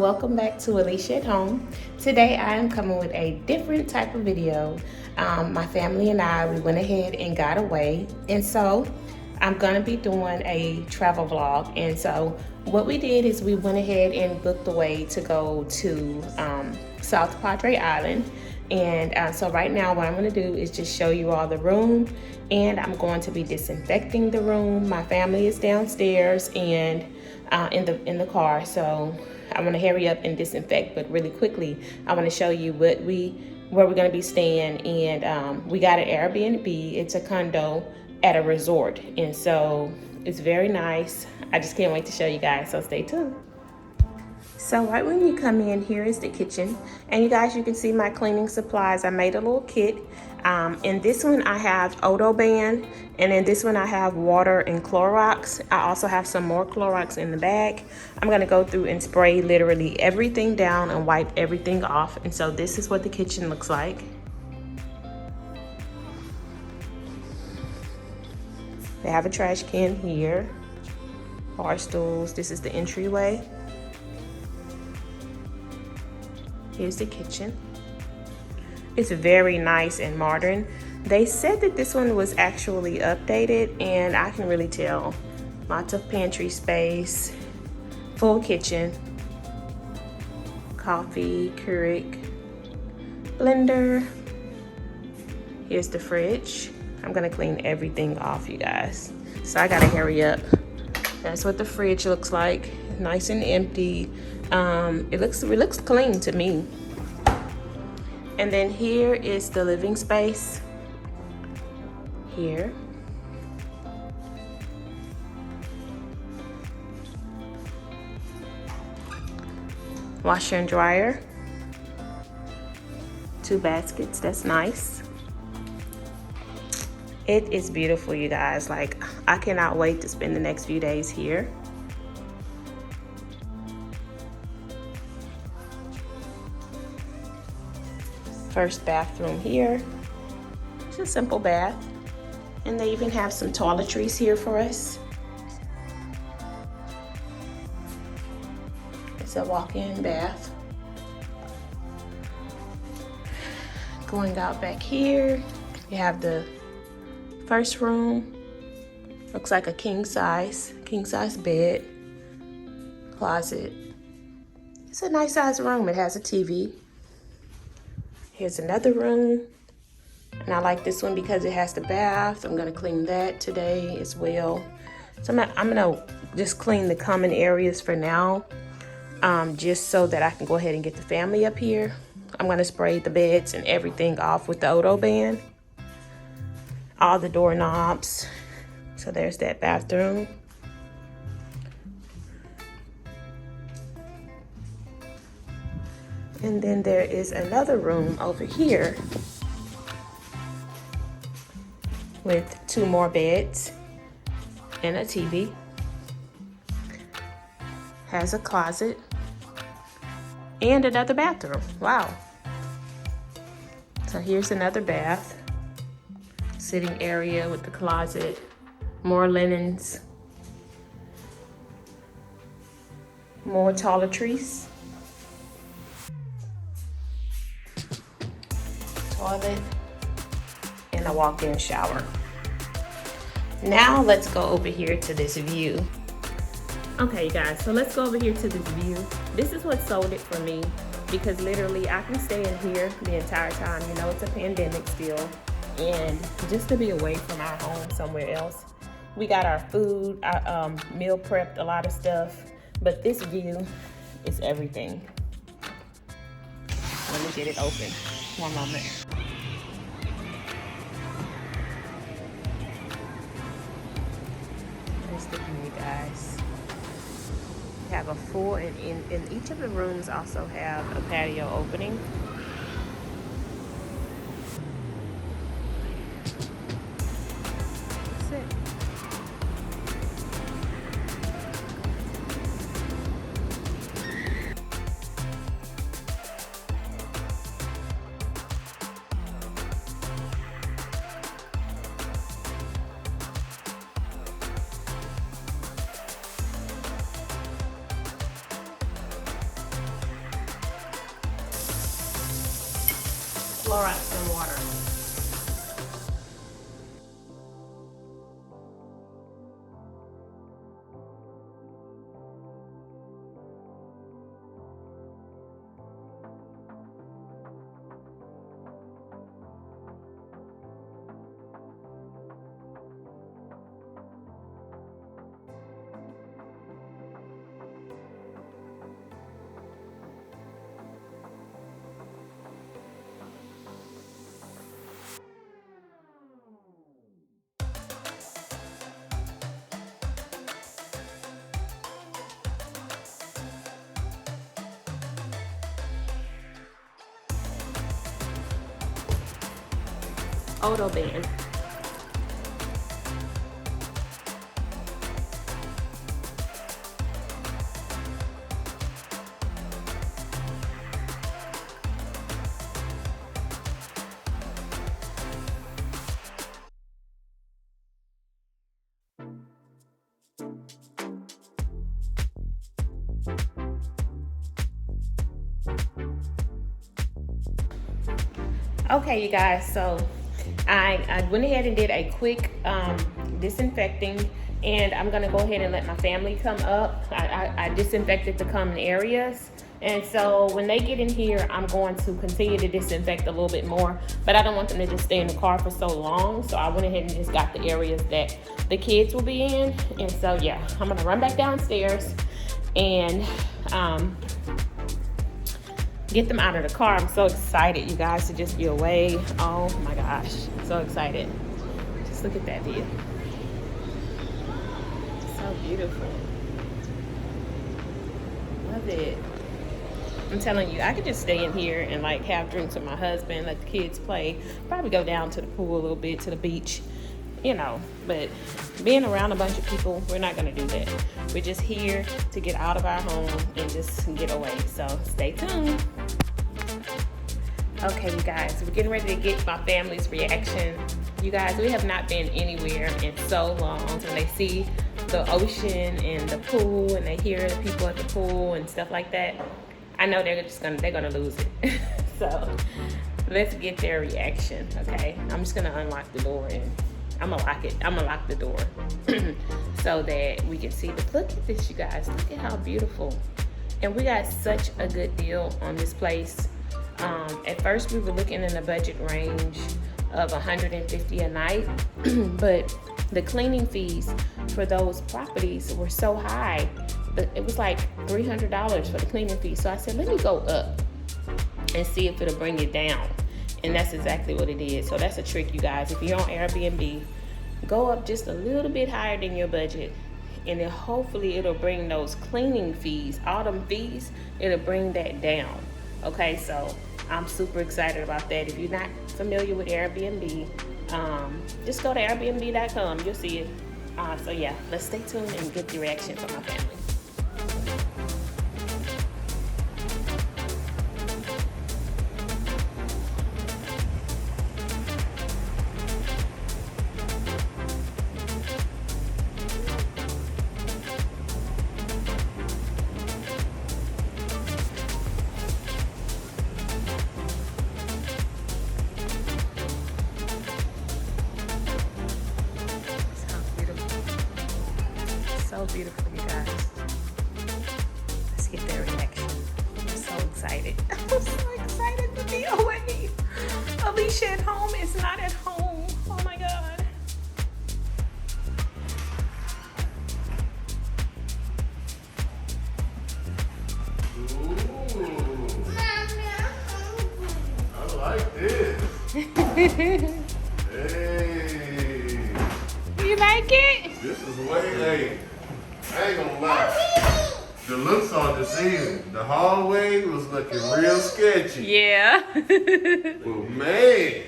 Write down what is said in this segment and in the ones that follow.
welcome back to Alecia at Home. Today I am coming with a different type of video. My family and we went ahead and got away, and so I'm gonna be doing a travel vlog. And so what we did is we went ahead and booked the way to go to South Padre Island. And so right now what I'm gonna do is just show you all the room, and I'm going to be disinfecting the room. My family is downstairs and in the car, so I want to hurry up and disinfect. But really quickly, I want to show you where we're going to be staying. And we got an Airbnb. It's a condo at a resort, and so it's very nice. I just can't wait to show you guys, so stay tuned. So right when you come in, here is the kitchen, and you guys, you can see my cleaning supplies. I made a little kit. In this one I have Odoban, and in this one I have water and Clorox. I also have some more Clorox in the bag. I'm gonna go through and spray literally everything down and wipe everything off. And so this is what the kitchen looks like. They have a trash can here, bar stools. This is the entryway. Here's the kitchen. It's very nice and modern. They said that this one was actually updated, and I can really tell. Lots of pantry space, full kitchen, coffee, Keurig, blender. Here's the fridge. I'm gonna clean everything off, you guys, so I gotta hurry up. That's what the fridge looks like, nice and empty. It looks clean to me. And then here is the living space. Here. Washer and dryer. 2 baskets, that's nice. It is beautiful, you guys. Like, I cannot wait to spend the next few days here. First bathroom here. It's a simple bath. And they even have some toiletries here for us. It's a walk-in bath. Going out back here, you have the first room. Looks like a king size bed. Closet. It's a nice size room. It has a TV. Here's another room, and I like this one because it has the bath. I'm gonna clean that today as well. So I'm gonna just clean the common areas for now, just so that I can go ahead and get the family up here. I'm gonna spray the beds and everything off with the Odoban, all the doorknobs. So there's that bathroom. And then there is another room over here with 2 more beds and a TV. Has a closet and another bathroom. Wow. So here's another bath. Sitting area with the closet, more linens, more toiletries. Toilet, and a walk-in shower. Now let's go over here to this view. Okay, you guys, so let's go over here to this view. This is what sold it for me, because literally I can stay in here the entire time. You know, it's a pandemic still, and just to be away from our home somewhere else. We got our food, our meal prepped, a lot of stuff, but this view is everything. Let me get it open. One moment. There's the view, guys. We have a full, and in each of the rooms also have a patio opening. That's it. Clorox some water. Odo band. Okay, you guys, so I went ahead and did a quick disinfecting, and I'm gonna go ahead and let my family come up. I disinfected the common areas, and so when they get in here, I'm going to continue to disinfect a little bit more, but I don't want them to just stay in the car for so long, so I went ahead and just got the areas that the kids will be in. And so yeah, I'm gonna run back downstairs and get them out of the car. I'm so excited, you guys, to just be away. Oh my gosh, so excited. Just look at that view. So beautiful. Love it. I'm telling you, I could just stay in here and like have drinks with my husband, let the kids play, probably go down to the pool a little bit, to the beach, you know, but being around a bunch of people, we're not gonna do that. We're just here to get out of our home and just get away, so stay tuned. Okay, you guys, we're getting ready to get my family's reaction. You guys, we have not been anywhere in so long. When they see the ocean and the pool and they hear the people at the pool and stuff like that, I know they're gonna lose it. So let's get their reaction, okay? I'm just gonna unlock the door and I'm gonna lock it. I'm gonna lock the door so that we can see. But look at this, you guys. Look at how beautiful. And we got such a good deal on this place. At first, we were looking in the budget range of $150 a night, but the cleaning fees for those properties were so high. It was like $300 for the cleaning fee. So I said, let me go up and see if it'll bring it down. And that's exactly what it is. So that's a trick, you guys. If you're on Airbnb, go up just a little bit higher than your budget, and then hopefully it'll bring those cleaning fees, all them fees, it'll bring that down. Okay, so I'm super excited about that. If you're not familiar with Airbnb, just go to airbnb.com. You'll see it. So yeah, let's stay tuned and get the reaction from my family. So beautiful, you guys. Let's get their reaction. I'm so excited. I'm so excited to be away. Alecia at home is not at home. Oh my God. Ooh. I like this. Hey. You like it? This is way, hey. I ain't gonna lie. The looks are deceiving. The hallway was looking real sketchy. Yeah. But man,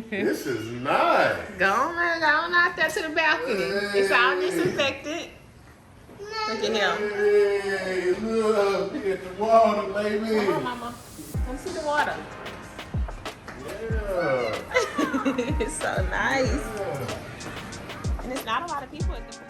this is nice. Go on out there to the balcony. It's all disinfected. Look at him. Hey, look at the water, baby. Come on, Mama. Come see the water. Yeah. It's so nice. Yeah. And there's not a lot of people at the pool.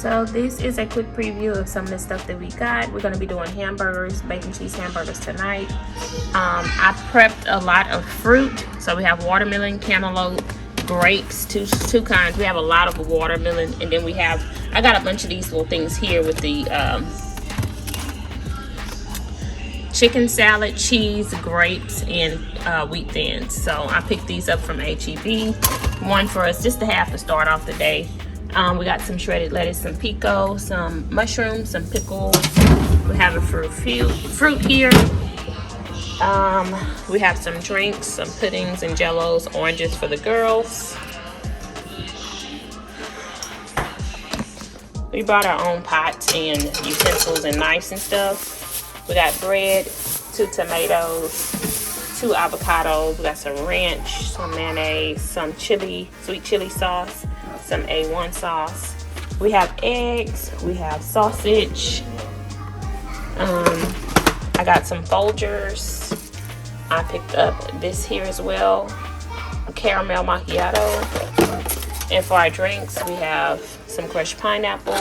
So this is a quick preview of some of the stuff that we got. We're going to be doing hamburgers, bacon cheese hamburgers tonight. I prepped a lot of fruit. So we have watermelon, cantaloupe, grapes, two kinds. We have a lot of watermelon, and then I got a bunch of these little things here with the chicken salad, cheese, grapes, and wheat thins. So I picked these up from HEB. One for us just to have to start off the day. We got some shredded lettuce, some pico, some mushrooms, some pickles. We have a fruit here. We have some drinks, some puddings and jellos, oranges for the girls. We brought our own pots and utensils and knives and stuff. We got bread, 2 tomatoes, 2 avocados. We got some ranch, some mayonnaise, some sweet chili sauce, some A1 sauce. We have eggs. We have sausage. I got some Folgers. I picked up this here as well, a caramel macchiato. And for our drinks, we have some crushed pineapple.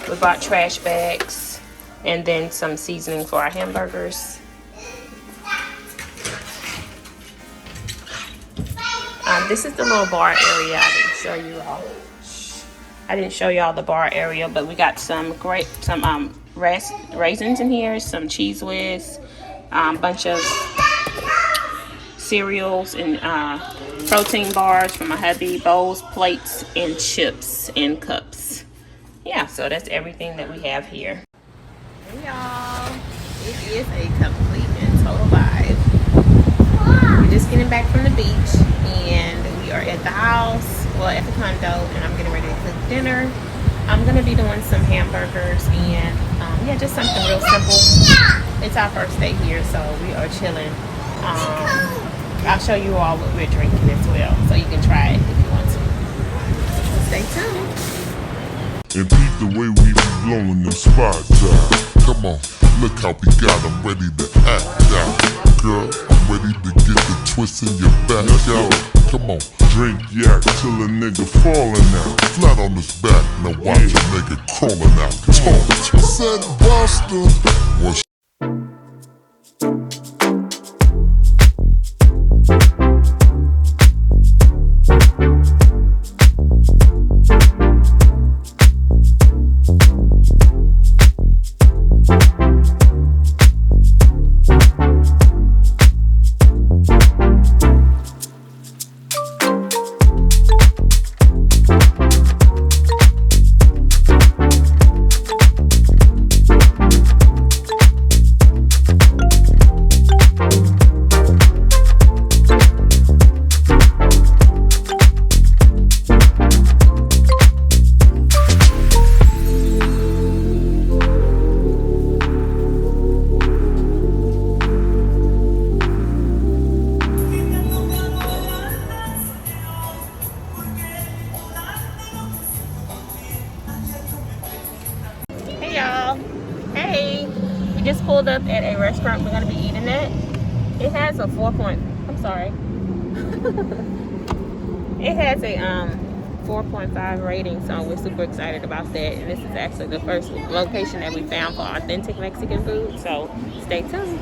We bought trash bags and then some seasoning for our hamburgers. This is the little bar area. I didn't show you all the bar area, but we got some raisins in here, some Cheese Whiz, bunch of cereals and protein bars from my hubby, bowls, plates, and chips and cups. Yeah, so that's everything that we have here. Hey y'all, it is a complete and total vibe. We're just getting back from the beach and we are at the house, well at the condo, and I'm getting ready to cook dinner. I'm gonna be doing some hamburgers and yeah, just something real simple. It's our first day here, so we are chilling. I'll show you all what we're drinking as well, so you can try it if you want to. Stay tuned. And beat the way we be blowing them spots out. Come on, look how we got them ready to act out. Girl, I'm ready to get the twist in your back out. Come on, drink yak till a nigga falling out. Flat on his back, now watch a nigga crawling out. Talk, I said Buster. We just pulled up at a restaurant we're gonna be eating at. It has a 4.5 rating, so we're super excited about that. And this is actually the first location that we found for authentic Mexican food, so stay tuned.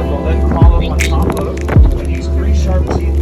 will then follow on top of and use 3 sharp teeth